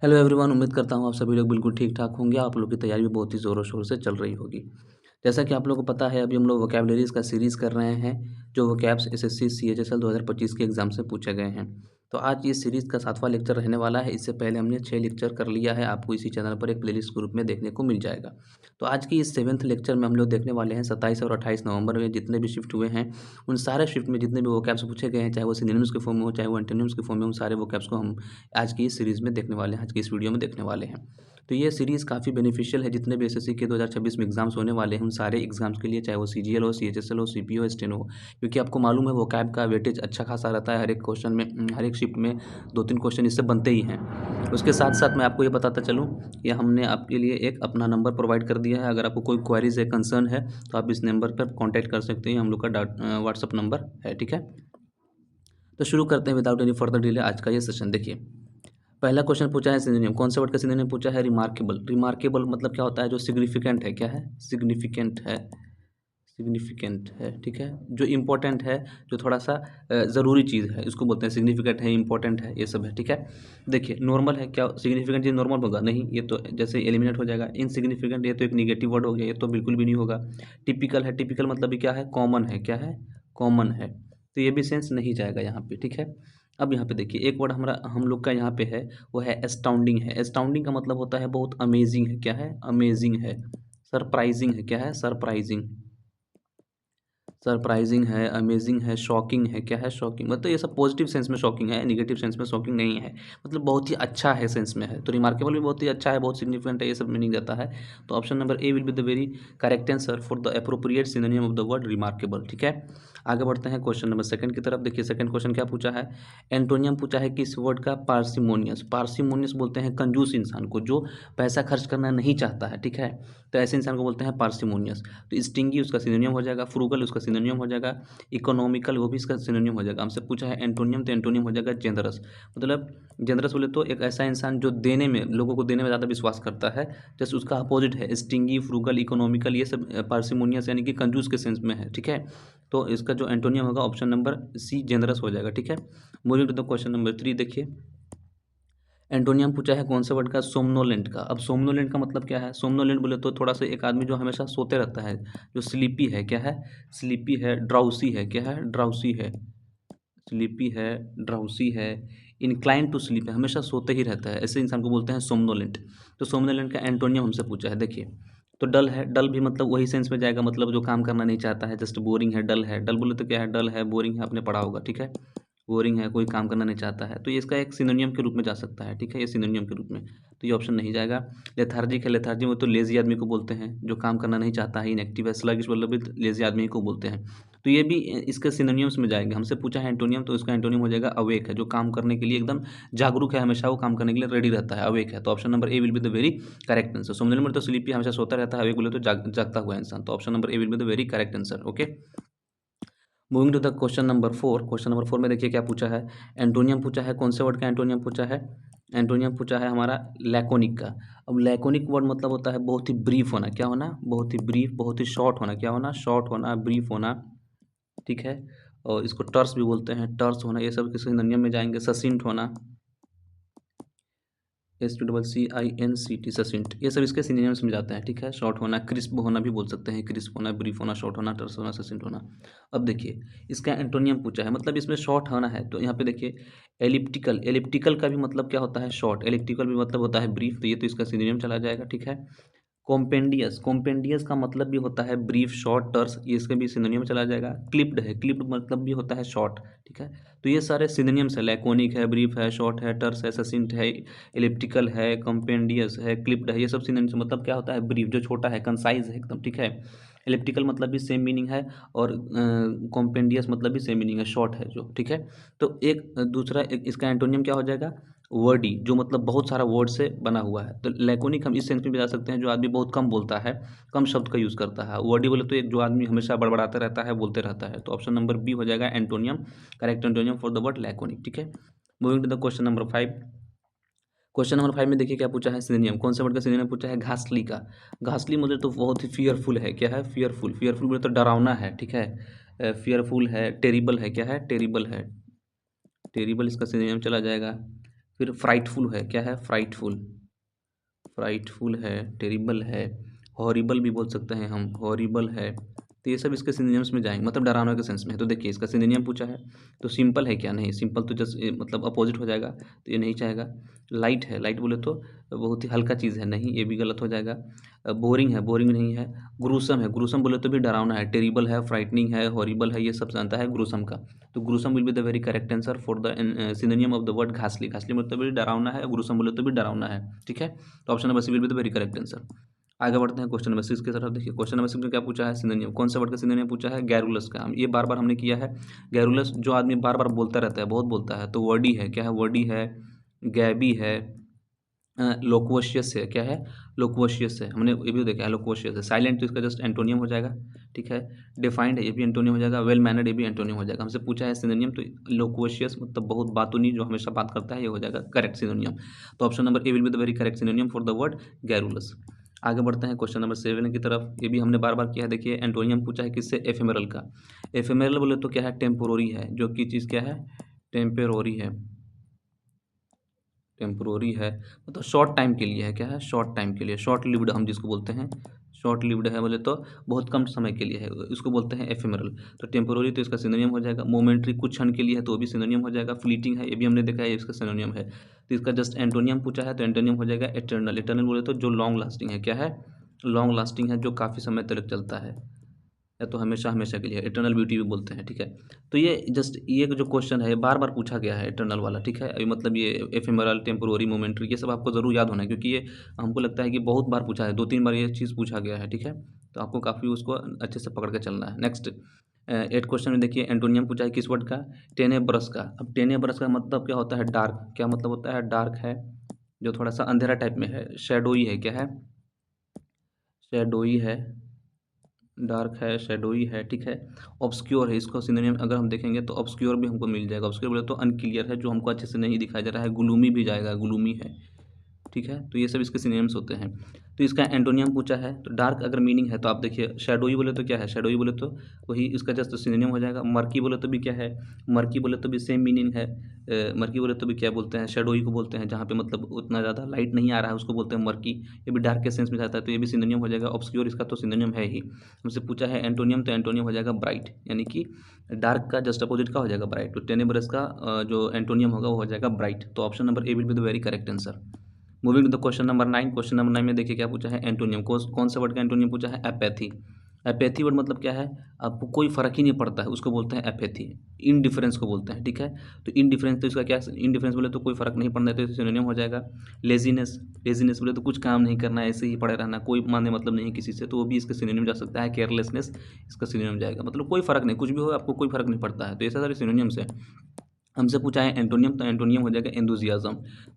Hello everyone, उम्मीद करता हूँ आप सभी लोग बिल्कुल ठीक-ठाक होंगे। आप लोग की तैयारी भी बहुत ही ज़ोरों-शोर से चल रही होगी। जैसा कि आप लोगों को पता है, अभी हम लोग वोकैब्युलरीज़ का सीरीज़ कर रहे हैं, जो वोकैब्स एसएससी सीएचएसएल 2025 के एग्ज़ाम से पूछे गए हैं। तो आज ये सीरीज़ का 7वां लेक्चर रहने वाला है। इससे पहले हमने 6 लेक्चर कर लिया है, आपको इसी चैनल पर एक प्लेलिस्ट के रूप में देखने को मिल जाएगा। तो आज की इस 7th लेक्चर में हम लोग देखने वाले हैं 27 और 28 नवंबर में जितने भी शिफ्ट हुए हैं, उन सारे शिफ्ट में जितने भी वोकैब्स पूछे गए हैं, चाहे वो सिनोनिम्स के फॉर्म में हो, चाहे वो एंटोनिम्स के फॉर्म में, उन सारे वोकैब्स को हम आज की इस सीरीज़ में देखने वाले हैं, आज की इस वीडियो में देखने वाले हैं। तो ये सीरीज़ काफ़ी बेनिफिशियल है, जितने भी एसएससी के 2026 में एग्ज़ाम्स होने वाले हैं, उन सारे एग्ज़ाम्स के लिए, चाहे वो सीजीएल हो, सीएचएसएल हो, सीपीओ हो, स्टेनो हो। क्योंकि आपको मालूम है वोकैब का वेटेज अच्छा खासा रहता है, हर एक क्वेश्चन में हर एक शिफ्ट में 2-3 क्वेश्चन इससे बनते ही हैं। उसके साथ-साथ मैं आपको ये बताता चलूँ कि हमने आपके लिए एक अपना नंबर प्रोवाइड कर दिया है। अगर आपको कोई क्वेरीज़ है, कंसर्न है, तो आप इस नंबर पर कॉन्टैक्ट कर सकते हैं। हम लोग का व्हाट्सएप नंबर है, ठीक है? तो शुरू करते हैं विदाउट एनी फर्दर डिले आज का ये सेशन। देखिए, पहला क्वेश्चन पूछा है सिनोनिम, कौन से वर्ड का सिनोनिम पूछा है? रिमार्केबल। रिमार्केबल मतलब क्या होता है? जो सिग्निफिकेंट है, क्या है? सिग्निफिकेंट है, सिग्निफिकेंट है, ठीक है? जो इम्पोर्टेंट है, जो थोड़ा-सा ज़रूरी चीज़ है, इसको बोलते हैं सिग्निफिकेंट है, इम्पोर्टेंट है, ये सब है, ठीक है? देखिए, नॉर्मल है, क्या सिग्निफिकेंट चीज़ नॉर्मल होगा? नहीं, ये तो जैसे एलिमिनेट हो जाएगा। इनसिग्निफिकेंट, ये तो एक नेगेटिव वर्ड हो गया, ये तो बिल्कुल भी नहीं होगा। टिपिकल है, टिपिकल मतलब भी क्या है? कॉमन है, क्या है? कॉमन है। तो ये भी सेंस नहीं जाएगा यहाँ पे, ठीक है? अब यहाँ पे देखिए, एक वर्ड हमारा हम लोग का यहाँ पे है, वो है एस्टाउंडिंग है। एस्टाउंडिंग का मतलब होता है बहुत अमेज़िंग है, क्या है? अमेज़िंग है। सरप्राइज़िंग है, क्या है? सरप्राइज़िंग। सरप्राइज़िंग है, अमेज़िंग है, शॉकिंग है, क्या है? शॉकिंग। मतलब ये सब पॉज़िटिव सेंस में शॉकिंग है, नेगेटिव सेंस में शॉकिंग नहीं है। मतलब बहुत ही अच्छा है सेंस में है। तो रिमार्केबल भी बहुत ही अच्छा है, बहुत सिग्निफिकेंट है, ये सब मीनिंग रहता है। तो option number A will be the very correct answer for the appropriate synonym of the word remarkable, ठीक है? आगे बढ़ते हैं क्वेश्चन नंबर 2 की तरफ। देखिए, सेकंड क्वेश्चन क्या पूछा है? एंटोनियम पूछा है किस वर्ड का? पार्सिमोनियस। पार्सिमोनियस बोलते हैं कंजूस इंसान को, जो पैसा खर्च करना नहीं चाहता है, ठीक है? तो ऐसे इंसान को बोलते हैं पार्सिमोनियस। तो स्टिंगी उसका सिनोनिम हो जाएगा, फ्रूगल उसका सिनोनिम हो जाएगा, इकोनॉमिकल वो भी इसका सिनोनिम हो जाएगा। हमसे पूछा है एंटोनियम, तो एंटोनियम हो जाएगा जेनरस। मतलब जेनरस बोले तो एक ऐसा इंसान जो देने में, लोगों को देने में ज़्यादा विश्वास करता है। जैसे उसका अपोजिट है स्टिंगी, फ्रूगल, इकोनॉमिकल, ये सब पार्सिमोनियस यानी कि कंजूस के सेंस में है, ठीक है? तो इसका जो एंटोनियम होगा ऑप्शन नंबर सी जेनरस हो जाएगा, ठीक है? Moving to the question number 3। देखिए, एंटोनियम पूछा है कौन से वर्ड का? सोमनोलेंट का। अब सोमनोलेंट का मतलब क्या है? सोमनोलेंट बोले तो थोड़ा सा एक आदमी जो हमेशा सोते रहता है, जो स्लीपी है, क्या है? स्लीपी है, ड्राउसी है, क्या है? ड्राउसी है, स्लीपी है, ड्राउसी है, इंक्लाइन टू स्लीप है, हमेशा सोते ही रहता है, ऐसे इंसान को बोलते हैं सोमनोलेंट। तो सोमनोलेंट का एंटोनियम हमसे पूछा है, देखिए। तो डल है, डल भी मतलब वही सेंस में जाएगा, मतलब जो काम करना नहीं चाहता है, जस्ट बोरिंग है, डल है। डल बोले तो क्या है? डल है, बोरिंग है, आपने पढ़ा होगा, ठीक है? बोरिंग है, कोई काम करना नहीं चाहता है, तो ये इसका एक सिनोनियम के रूप में जा सकता है, ठीक है? ये सिनोनियम के रूप में, तो ये ऑप्शन नहीं जाएगा। लेथार्जिक है, लेथार्जी में तो लेज़ी आदमी को बोलते हैं, जो काम करना नहीं चाहता है, इनएक्टिव है। स्लगिश मतलब भी लेज़ी आदमी को बोलते हैं। तो ये भी इसके सिनोनियम्स में जाएंगे। हमसे पूछा है एंटोनियम, तो इसका एंटोनियम हो जाएगा अवेक है, जो काम करने के लिए एकदम जागरूक है, हमेशा वो काम करने के लिए रेडी रहता है, अवेक है। तो option number A will be the very correct answer. सोमनल में तो स्लीपी हमेशा सोता रहता है, अवेक बोले तो जागता हुआ इंसान। तो option number A will be the very correct answer, okay? Moving to the question number 4। Question number 4 में देखिए क्या पूछा है? एंटोनियम पूछा है, कौन से वर्ड का एंटोनियम पूछा है? एंटोनियम पूछा है हमारा लैकोनिक का। अब लैकोनिक वर्ड मतलब होता है बहुत ही ब्रीफ होना, क्या होना? बहुत ही ब्रीफ, बहुत ही शॉर्ट होना, क्या होना? शॉर्ट होना, ब्रीफ होना, ठीक है? और इसको टर्स भी बोलते हैं, टर्स होना, ये सब किसी सिनोनियम में जाएंगे। ससिंट होना, SPCCINCT, ससिंट, ये सब इसके सिनोनिम्स में जाते हैं, ठीक है? शॉर्ट होना, क्रिस्प होना भी बोल सकते हैं, क्रिस्प होना, ब्रीफ होना, शॉर्ट होना, टर्स होना, ससिंट होना। अब देखिए, इसका एंटोनियम पूछा है, मतलब इसमें शॉर्ट होना है, तो यहाँ पे देखिए एलिप्टिकल। एलिप्टिकल का भी मतलब क्या होता है? शॉर्ट। एलिप्टिकल भी मतलब होता है ब्रीफ, तो ये तो इसका सिनोनिम चला जाएगा, ठीक है? कॉम्पेंडियस, कॉम्पेंडियस का मतलब भी होता है ब्रीफ, शॉर्ट, टर्स, ये इसके भी सिनोनिम में चला जाएगा। क्लिप्ड है, क्लिप्ड मतलब भी होता है शॉर्ट, ठीक है? तो ये सारे सिनोनिम्स है, लैकोनिक है, ब्रीफ है, शॉर्ट है, टर्स है, ससिंट है, एलिप्टिकल है, कॉम्पेंडियस है, क्लिप्ड है, ये सब सिनोनिम्स। मतलब क्या होता है? ब्रीफ, जो छोटा है, कंसाइज है एकदम, ठीक है? एलिप्टिकल मतलब भी सेम मीनिंग है, और कॉम्पेंडियस मतलब भी सेम मीनिंग है, शॉर्ट है जो, ठीक है? तो दूसरा इसका एंटोनियम क्या हो जाएगा? वर्डी, जो मतलब बहुत सारा वर्ड से बना हुआ है। तो लैकोनिक हम इस सेंस में भी जा सकते हैं, जो आदमी बहुत कम बोलता है, कम शब्द का यूज़ करता है। वर्डी बोले तो एक जो आदमी हमेशा बड़बड़ाता रहता है, बोलते रहता है। तो ऑप्शन नंबर बी हो जाएगा antonym, correct antonym for the word laconic, ठीक है? Moving to the question number 5। Question number 5 में देखिए क्या पूछा है? सिनोनियम, कौन से वर्ड का सिनोनियम पूछा है? घासली का। घासली मतलब तो बहुत ही फियरफुल है, क्या है? फियरफुल। फियरफुल बोले तो डरावना है, ठीक है? फियरफुल है, टेरिबल है, क्या है? टेरिबल है, टेरिबल इसका सिनोनियम चला जाएगा। फिर फ्राइटफुल है, क्या है, फ्राइटफुल, फ्राइटफुल है, टेरिबल है, हॉरिबल भी बोल सकते हैं हम, हॉरिबल है। तो ये सब इसके सिनोनिम्स में जाएंगे, मतलब डरावना के सेंस में है। तो देखिए इसका सिनोनिम पूछा है, तो सिंपल है क्या, नहीं सिंपल तो जस्ट मतलब अपोजिट हो जाएगा, तो ये नहीं चाहेगा। लाइट है, लाइट बोले तो बहुत ही हल्का चीज़ है, नहीं ये भी गलत हो जाएगा। बोरिंग है, बोरिंग नहीं है। ग्रूसम है, ग्रूसम बोले तो भी डरावना है। टेरिबल है, फ्राइटनिंग है, हॉरिबल है, ये सब जानता है ग्रूसम का। तो gruesome will be the very correct answer for the synonym of the word घासली। घासली मतलब भी डरावना है, ग्रूसम बोले तो भी डरावना है, ठीक है। तो option number C will be the very correct answer. आगे बढ़ते हैं क्वेश्चन नंबर 6 की तरफ। देखिए क्वेश्चन नंबर 6 में क्या पूछा है, सिनोनिम, कौन सा वर्ड का सिनोनिम पूछा है, गैरुलस का। ये बार बार हमने किया है। गैरुलस जो आदमी बार बार बोलता रहता है, बहुत बोलता है, तो वर्डी है, क्या है, वर्डी है, गैबी है, लोक्वेशियस है, क्या है, लोक्वेशियस है, हमने ये भी देखा है, लोक्वेशियस है। साइलेंट तो इसका जस्ट एंटोनियम हो जाएगा, ठीक है। डिफाइंड है, ये भी एंटोनियम हो जाएगा। वेल मैनर्ड, ये भी एंटोनियम हो जाएगा। हमसे पूछा है सिनोनियम, तो लोक्वेशियस मतलब बहुत बातूनी, जो हमेशा बात करता है, ये हो जाएगा करेक्ट सिनोनियम। तो option number A will be the very correct सिनोनियम for the word garrulous. आगे बढ़ते हैं क्वेश्चन नंबर 7 की तरफ। ये भी हमने बार बार किया है। देखिए एंटोनियम पूछा है किससे, एफेमेरल का। एफेमेरल बोले तो क्या है, टेम्पोररी है, जो कि चीज़ क्या है, टेम्पेरोरी है, टेम्प्रोरी है, मतलब शॉर्ट टाइम के लिए है, क्या है, शॉर्ट टाइम के लिए, शॉर्ट लिव्ड हम जिसको बोलते हैं, शॉर्ट लिव्ड है बोले तो बहुत कम समय के लिए है, इसको बोलते हैं एफेमरल। तो टेम्पोररी तो इसका सिनोनियम हो जाएगा। मोमेंट्री कुछ क्षण के लिए है, तो वो भी सिनोनियम हो जाएगा। फ्लीटिंग है, ये भी हमने देखा है, इसका सिनोनियम है। तो इसका जस्ट एंटोनियम पूछा है, तो एंटोनियम हो जाएगा एटर्नल। एटर्नल बोले तो जो लॉन्ग लास्टिंग है, क्या है, लॉन्ग लास्टिंग है, जो काफ़ी समय तक चलता है, या तो हमेशा हमेशा के लिए, इटर्नल ब्यूटी भी बोलते हैं, ठीक है। तो ये जस्ट ये जो क्वेश्चन है बार बार पूछा गया है, इटर्नल वाला, ठीक है। अभी मतलब ये एफेमरल, टेम्पोररी, मोमेंट्री, ये सब आपको जरूर याद होना है, क्योंकि ये हमको लगता है कि बहुत बार पूछा है, 2-3 बार ये चीज़ पूछा गया है, ठीक है। तो आपको काफ़ी उसको अच्छे से पकड़ के चलना है। नेक्स्ट 8 क्वेश्चन में देखिए एंटोनियम पूछा है किस वर्ड का, टेनेब्रस का। अब टेनेब्रस का मतलब क्या होता है, डार्क, क्या मतलब होता है, डार्क है, जो थोड़ा सा अंधेरा टाइप में है। शेडोई है, क्या है, शेडोई है, डार्क है, शेडोई है, ठीक है। ऑब्सक्योर है, इसको सिनोनिम अगर हम देखेंगे तो ऑब्सक्योर भी हमको मिल जाएगा। ऑब्सक्योर बोले तो अनक्लियर है, जो हमको अच्छे से नहीं दिखाई दे रहा है। ग्लूमी भी जाएगा, ग्लूमी है, ठीक है। तो ये सब इसके सिनोनिम्स होते हैं। तो इसका एंटोनियम पूछा है, तो डार्क अगर मीनिंग है तो आप देखिए शैडोई बोले तो क्या है, शैडोई बोले तो वही इसका जस्ट सिनोनिम हो जाएगा। मर्की बोले तो भी क्या है, मर्की बोले तो भी सेम मीनिंग है। मर्की बोले तो भी क्या बोलते हैं, शैडोई को बोलते हैं, जहाँ पे मतलब उतना ज़्यादा लाइट नहीं आ रहा है उसको बोलते हैं मर्की। ये भी डार्क के सेंस में जाता है, तो ये भी सिनोनिम हो जाएगा। ऑब्सक्योर इसका तो सिनोनिम है ही। हमसे पूछा है एंटोनियम, तो एंटोनियम हो जाएगा ब्राइट, यानी कि डार्क का जस्ट अपोजिट का हो जाएगा ब्राइट। तो टेनेब्रस का जो एंटोनियम होगा वो हो जाएगा ब्राइट। तो option number A will be the very correct answer. Moving to the question number 9। Question number 9 में देखिए क्या पूछा है, एंटोनियम, कौन सा वर्ड का एंटोनियम पूछा है, एपैथी। एपैथी वर्ड मतलब क्या है, आपको कोई फर्क ही नहीं पड़ता है, उसको बोलते हैं एपैथी। इनडिफरेंस को बोलते हैं, ठीक है। तो इनडिफरेंस, तो इसका क्या, इनडिफरेंस बोले तो कोई फर्क नहीं पड़ना है, तो सिनोनिम हो जाएगा। लेजीनेस, लेजीनेस बोले तो कुछ काम नहीं करना है, ऐसे ही पड़े रहना, कोई माने मतलब नहीं किसी से, तो वो भी इसका सिनोनिम जा सकता है। केयरलेसनेस इसका सिनोनिम जाएगा, मतलब कोई फर्क नहीं, कुछ भी हो आपको कोई फर्क नहीं पड़ता है। तो ऐसे सारे सिनोनिम्स है। हमसे पूछा है एंटोनियम, तो एंटोनियम हो जाएगा एंथुसियाज्म,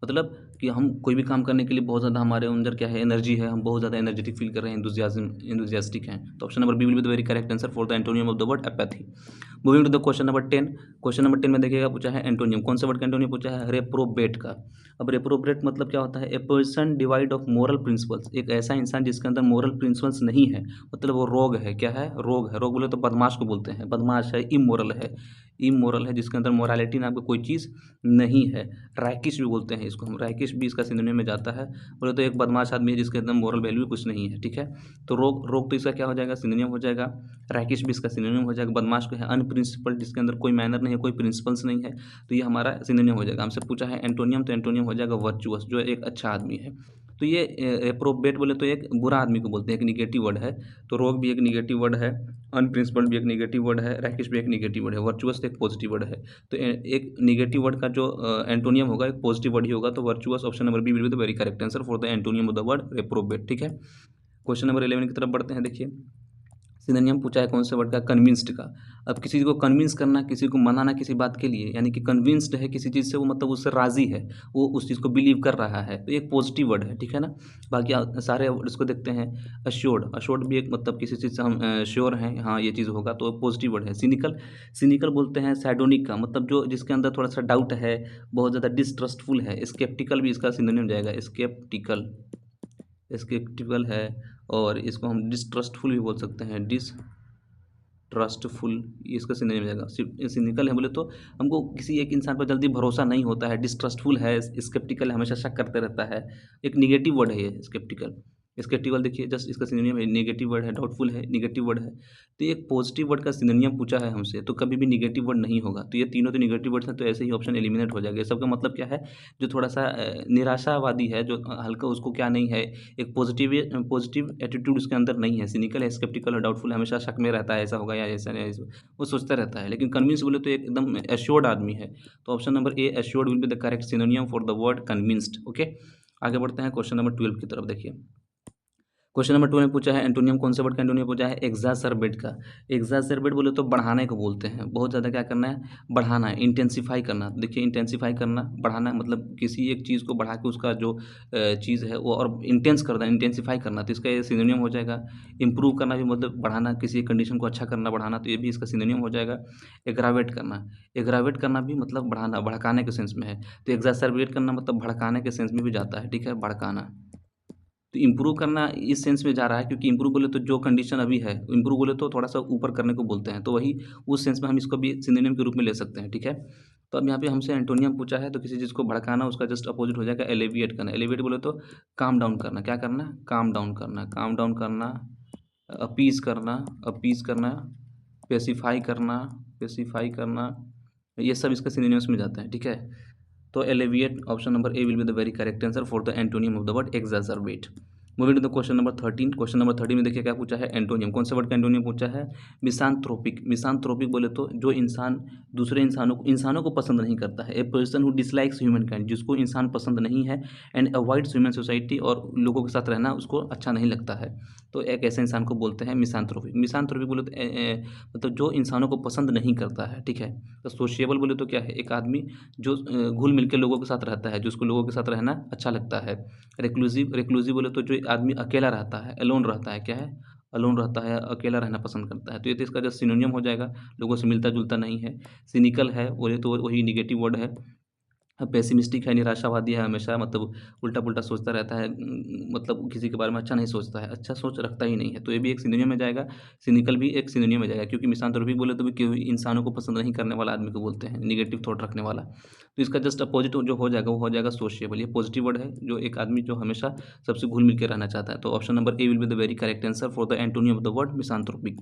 मतलब कि हम कोई भी काम करने के लिए बहुत ज़्यादा हमारे अंदर क्या है, एनर्जी है, हम बहुत ज़्यादा एनर्जेटिक फील कर रहे हैं, एंथुसियाज्म, एंथुसियास्टिक हैं। तो option number B will be the very correct answer for the antonym of the word apathy. Moving to the question number 10। Question number 10 में देखिएगा पूछा है एंटोनियम, कौन सा वर्ड का एंटोनियम पूछा है, रेप्रोबेट का। अब रेप्रोबेट मतलब क्या होता है, a person divide of moral principles, एक ऐसा इंसान जिसके अंदर मोरल प्रिंसिपल्स नहीं है, मतलब वो रोग है, क्या है, रोग है। रोग बोले तो बदमाश को बोलते हैं, बदमाश है, इमोरल है, इमोरल है, जिसके अंदर मोरालिटी नाम का कोई चीज़ नहीं है। रैकिश भी बोलते हैं इसको हम, रैकिश भी इसका सिनोनिम में जाता है। बोले तो एक बदमाश आदमी है जिसके अंदर मोरल वैल्यू कुछ नहीं है, ठीक है। तो रोग, रोग तो इसका क्या हो जाएगा, सिनोनिम हो जाएगा। रैकिश भी इसका सिनोनिम हो जाएगा। बदमाश को है अनप्रिंसिपल, जिसके अंदर कोई मैनर नहीं है, कोई प्रिंसिपल्स नहीं है, तो ये हमारा सिनोनिम हो जाएगा। हमसे पूछा है एंटोनियम, तो एंटोनियम हो जाएगा वर्चुअस, जो एक अच्छा आदमी है। तो ये रेप्रोबेट बोले तो एक बुरा आदमी को बोलते हैं, एक निगेटिव वर्ड है। तो रोग भी एक निगेटिव वर्ड है, अनप्रिंसिपल भी एक निगेटिव वर्ड है, रैकिश भी एक निगेटिव वर्ड है, वर्चुअस एक पॉजिटिव वर्ड है। तो एक निगेटिव वर्ड का जो एंटोनियम होगा एक पॉजिटिव वर्ड ही होगा, तो virtuous option number B will be the very correct answer for the antonym of the word reprobate, ठीक है। क्वेश्चन नंबर 11 की तरफ बढ़ते हैं। देखिए सिनोनिम पूछा है कौन से वर्ड का, कन्विंस्ड का। अब किसी को कन्विंस करना, किसी को मनाना किसी बात के लिए, यानी कि कन्विंस्ड है किसी चीज़ से, वो मतलब उससे राज़ी है, वो उस चीज़ को बिलीव कर रहा है, तो एक पॉजिटिव वर्ड है, ठीक है ना। बाकी सारे इसको देखते हैं। अश्योर्ड, अश्योर्ड भी एक मतलब किसी चीज़ से हम श्योर हैं, हाँ ये चीज़ होगा, तो पॉजिटिव वर्ड है। सिनिकल, सिनिकल बोलते हैं सैडोनिक का, मतलब जो जिसके अंदर थोड़ा सा डाउट है, बहुत ज़्यादा डिसट्रस्टफुल है। स्केप्टिकल भी इसका सिनोनिम जाएगा, स्केप्टिकल, स्केप्टिकल है। और इसको हम डिसट्रस्टफुल भी बोल सकते हैं, ट्रस्टफुल, ये इसका सिनोनिम हो जाएगा। सिनिकल है बोले तो हमको किसी एक इंसान पर जल्दी भरोसा नहीं होता है, डिस्ट्रस्टफुल है, स्केप्टिकल है, हमेशा शक करते रहता है। एक निगेटिव वर्ड है ये स्केप्टिकल। स्केप्टिकल देखिए जस्ट इसका सिनोनिम है, नेगेटिव वर्ड है। डाउटफुल है, नेगेटिव वर्ड है। तो एक पॉजिटिव वर्ड का सिनोनिम पूछा है हमसे, तो कभी भी नेगेटिव वर्ड नहीं होगा। तो ये तीनों तो नेगेटिव वर्ड्स हैं, तो ऐसे ही ऑप्शन एलिमिनेट हो जाएगा। ये सबका मतलब क्या है, जो थोड़ा सा निराशावादी है, जो हल्का, उसको क्या नहीं है, एक पॉजिटिव एटीट्यूड उसके अंदर नहीं है। सिनिकल है, स्केप्टिकल है, डाउटफुल, हमेशा शक में रहता है, ऐसा होगा या ऐसा नहीं, वो सोचता रहता है। लेकिन कन्विंस बोले तो एकदम एश्योर्ड आदमी है। तो option number A, assured, will be the correct सिनोनियम for the word convinced. Okay, आगे बढ़ते हैं क्वेश्चन नंबर 12 की तरफ। देखिए क्वेश्चन नंबर 2 में पूछा है एंटोनियम, कौन से वर्ड का एंटोनियम पूछा है, एग्जासर्बेट का। एग्जासर्बेट बोले तो बढ़ाने को बोलते हैं, बहुत ज़्यादा क्या करना है, बढ़ाना है, इंटेंसिफाई करना। देखिए इंटेंसिफाई करना, बढ़ाना मतलब किसी एक चीज़ को बढ़ा के उसका जो चीज़ है वो और इंटेंस करना, इंटेंसिफाई करना, तो इसका ये सिनोनियम हो जाएगा। इंप्रूव करना भी मतलब बढ़ाना, किसी कंडीशन को अच्छा करना, बढ़ाना, तो ये भी इसका सिनोनियम हो जाएगा। एग्रावेट करना, एग्रावेट करना भी मतलब बढ़ाना, भड़काने के सेंस में है। तो एग्जासर्बेट करना मतलब भड़काने के सेंस में भी जाता है, ठीक है, भड़काना। तो इम्प्रूव करना इस सेंस में जा रहा है, क्योंकि इम्प्रूव बोले तो जो कंडीशन अभी है, इम्प्रूव बोले तो थोड़ा सा ऊपर करने को बोलते हैं, तो वही उस सेंस में हम इसको भी सिनोनिम के रूप में ले सकते हैं, ठीक है। तो अब यहाँ पे हमसे एंटोनियम पूछा है, तो किसी चीज़ को भड़काना, उसका जस्ट अपोजिट हो जाएगा एलिविएट करना। एलिविएट बोले तो काम डाउन करना, क्या करना, काम डाउन करना, काम डाउन करना, अपीज करना, अपीज करना, पेसिफाई करना, पेसिफाई करना, ये सब इसका सिनोनिम्स में जाता है, ठीक है। तो alleviate, option number A will be the very correct answer for the antonym of the word exacerbate. Moving to the question number 13। Question number 13 में देखिए क्या पूछा है, एंटोनियम, कौन से वर्ड का एंटोनियम पूछा है, मिसांथ्रोपिक। मिसांथ्रोपिक बोले तो जो इंसान दूसरे इंसानों को पसंद नहीं करता है, a person who dislikes human kind, जिसको इंसान पसंद नहीं है, एंड अवॉइड्स ह्यूमन सोसाइटी, और लोगों के साथ रहना उसको अच्छा नहीं लगता है, तो एक ऐसे इंसान को बोलते हैं मिसांथ्रोपिक। मिसांथ्रोपिक बोले तो मतलब जो इंसानों को पसंद नहीं करता है, ठीक है। तो सोशिएबल बोले तो क्या है, एक आदमी जो घुल मिल के लोगों के साथ रहता है, जिसको लोगों के साथ रहना अच्छा लगता है। रिक्लूसिव, रिक्लूसिव बोले तो जो आदमी अकेला रहता है, अलोन रहता है, क्या है, अलोन रहता है, अकेला रहना पसंद करता है, तो ये तो इसका जो सिनोनियम हो जाएगा, लोगों से मिलता जुलता नहीं है। सिनिकल है बोले तो वही निगेटिव वर्ड है। पेसिमिस्टिक है, निराशावादी है, हमेशा मतलब उल्टा पुल्टा सोचता रहता है, मतलब किसी के बारे में अच्छा नहीं सोचता है, अच्छा सोच रखता ही नहीं है, तो ये भी एक सिनोनियम में जाएगा। सिनिकल भी एक सिनोनियम में जाएगा, क्योंकि मिसांथ्रोपिक बोले तो भी क्यों इंसानों को पसंद नहीं करने वाला आदमी को बोलते हैं, निगेटिव थॉट रखने वाला। तो इसका जस्ट अपोजिट जो हो जाएगा वो हो जाएगा सोशिएबल। ये पॉजिटिव वर्ड है, जो एक आदमी जो हमेशा सबसे घुल मिल के रहना चाहता है। तो option number A will be the very correct answer for the antonym of the word misanthropic.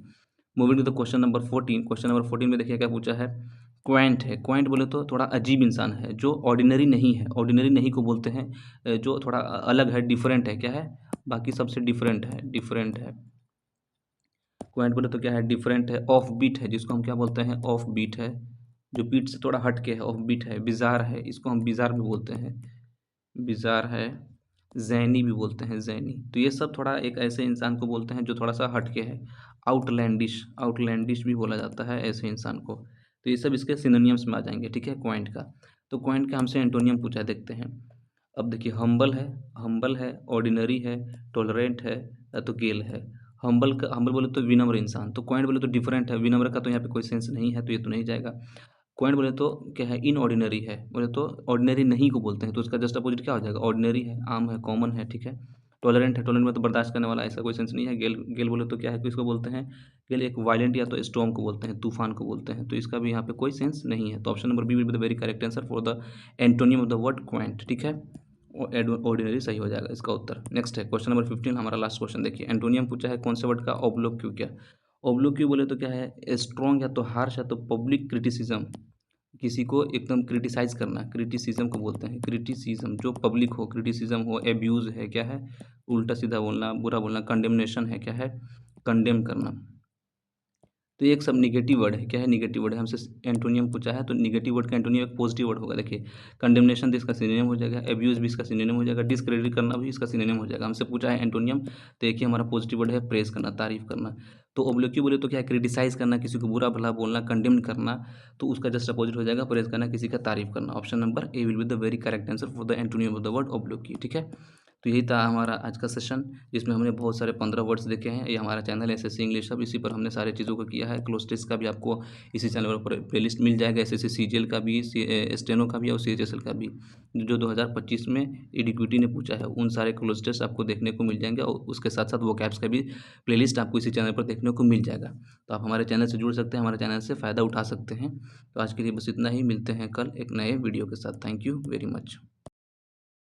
Moving to the question number 14। Question number 14 में देखिए क्या पूछा है, क्वांट है। क्वांट बोले तो थोड़ा अजीब इंसान है, जो ऑर्डिनरी नहीं है, ऑर्डिनरी नहीं को बोलते हैं, जो थोड़ा अलग है, डिफरेंट है, क्या है, बाकी सबसे डिफरेंट है, डिफरेंट है। क्वांट बोले तो क्या है, डिफरेंट है, ऑफ बीट है, जिसको हम क्या बोलते हैं, ऑफ बीट है, जो बीट से थोड़ा हट के है, ऑफ बीट है। बिजार है, इसको हम बिजार भी बोलते हैं, बिजार है। जैनी भी बोलते हैं, जैनी। तो ये सब थोड़ा एक ऐसे इंसान को बोलते हैं जो थोड़ा सा हटके है। आउटलैंडिश, आउटलैंडिश भी बोला जाता है ऐसे इंसान को। तो ये सब इसके सिनोनियम्स में आ जाएंगे, ठीक है, क्वांट का। तो क्वांट का हमसे एंटोनियम पूछा, देखते हैं। अब देखिए हम्बल है, हम्बल है, ऑर्डिनरी है, टॉलरेंट है, या तो गेल है। हम्बल का, हम्बल बोले तो विनम्र इंसान, तो क्वांट बोले तो डिफरेंट है, विनम्र का तो यहाँ पे कोई सेंस नहीं है, तो ये तो नहीं जाएगा। क्वांट बोले तो क्या है, इनऑर्डिनरी है, बोले तो ऑर्डिनरी नहीं को बोलते हैं, तो उसका जस्ट अपोजिट क्या हो जाएगा, ऑर्डिनरी है, आम है, कॉमन है, ठीक है। टॉलरेंट है, टॉलरेंट में तो बर्दाश्त करने वाला, ऐसा कोई सेंस नहीं है। गेल, गेल बोले तो क्या है, किसको बोलते हैं, गेल एक वायलेंट या तो स्टॉर्म को बोलते हैं, तूफान को बोलते हैं, तो इसका भी यहाँ पे कोई सेंस नहीं है। तो option number B will be the very correct answer for the antonym of the word quaint, ठीक है। ऑर्डिनरी सही हो जाएगा इसका उत्तर। नेक्स्ट है क्वेश्चन नंबर 15, हमारा लास्ट क्वेश्चन देखिए। एंटोनियम पूछा है कौन से वर्ड का, ऑब्लोक्यू। क्या ऑब्लोक्यू बोले तो क्या है, स्ट्रॉन्ग या तो हार्श या तो पब्लिक क्रिटिसिज्म, किसी को एकदम क्रिटिसाइज करना, क्रिटिसिज्म को बोलते हैं, क्रिटिसिज्म जो पब्लिक हो, क्रिटिसिज्म हो। एब्यूज़ है, क्या है, उल्टा सीधा बोलना, बुरा बोलना। कंडेमनेशन है, क्या है, कंडेम करना। तो ये एक सब निगेटिव वर्ड है, क्या है, निगेटिव वर्ड है। हमसे एंटोनियम पूछा है, तो निगेटिव वर्ड का एंटोनियम एक पॉजिटिव वर्ड होगा। देखिए कंडेमनेशन तो इसका सिनोनिम हो जाएगा, एब्यूज़ भी इसका सिनोनिम हो जाएगा, डिसक्रेडिट करना भी इसका सिनोनिम हो जाएगा। हमसे पूछा है एंटोनियम, तो एक ही हमारा पॉजिटिव वर्ड है, प्रेज करना, तारीफ करना। तो ऑब्लोक्यू बोले तो क्या है, क्रिटिसाइज करना, किसी को बुरा भला बोलना, कंडेम करना, तो उसका जस्ट अपोजिट हो जाएगा प्रेज करना, किसी का तारीफ करना। Option number A will be the very correct answer for the antonym of the word obloquy, ठीक है। तो यही था हमारा आज का सेशन, जिसमें हमने बहुत सारे 15 वर्ड्स देखे हैं। ये हमारा चैनल है एसएससी इंग्लिश हब, इसी पर हमने सारी चीज़ों को किया है। क्लोज टेस्ट का भी आपको इसी चैनल पर प्लेलिस्ट मिल जाएगा, एसएससी सीजीएल का भी, स्टेनो का भी और सीएचएसएल का भी, जो 2025 में एडिक्विटी ने पूछा है, उन सारे क्लोज टेस्ट आपको देखने को मिल जाएंगे, और उसके साथ साथ वोकैब्स का भी प्लेलिस्ट आपको इसी चैनल पर देखने को मिल जाएगा। तो आप हमारे चैनल से जुड़ सकते हैं, हमारे चैनल से फ़ायदा उठा सकते हैं। तो आज के लिए बस इतना ही, मिलते हैं कल एक नए वीडियो के साथ। Thank you very much.